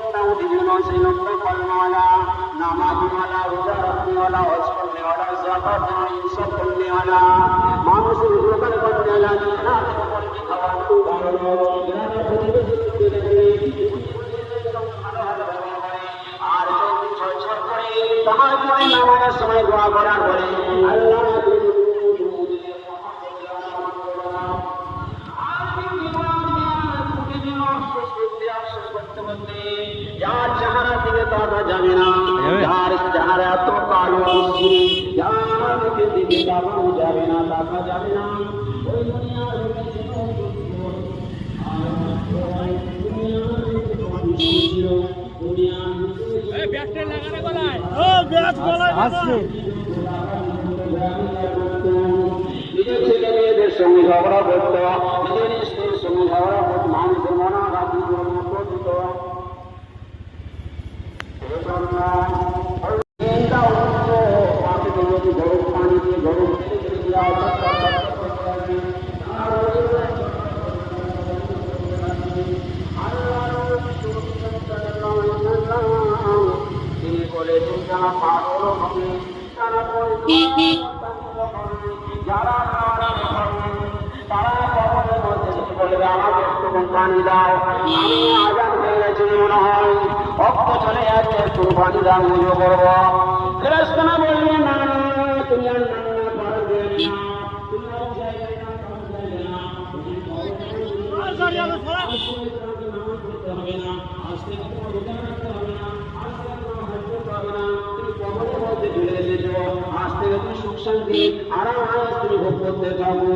লোকটা উঠেছিল সেই লোকটা কলমাওয়ালা, নামাজিওয়ালা, রোজা রাখনেওয়ালা, হজ করনেওয়ালা, যাকাত ইনসাফ করনেওয়ালা, মানুষের উপকার করনেওয়ালা, জিনাতের উপর কি খাবার খুব ভালো, গ্রামের প্রতিবেশীকে দেখে আর ছয় ছয় করে তাহাজ্জুদের নামাজের সময় দোয়া করার পরে আল্লাহ যার চেহারা দিকে তাকা যাবে না, যার চেহারা এত কালো অস্থির, যার মুখের দিকে তাকানো যাবে না, তাকা যাবে না, ওই দুনিয়ার নিজের ছেলে মেয়েদের সঙ্গে ঝগড়া করত, নিজের স্ত্রীর সঙ্গে ঝগড়া করত, মানুষের মনাঘাতি করত। গরম পানি দিয়ে গরম তিনি বলেছেন যারা পাগল হবে তারা যারা তারা কখনের মধ্যে বলবে আমাকে একটু পানি দাও, আমি আজান হয়ে গেছে মনে হয়, অক্ত চলে যাচ্ছে, একটু পানি দাও, পুজো করবো। ফেরেশতারা বলবে না, তুমি আর না পারবে না, আজ থেকে তুমি সুখ শান্তি আরাম তুমি ভোগ করতে থাকো।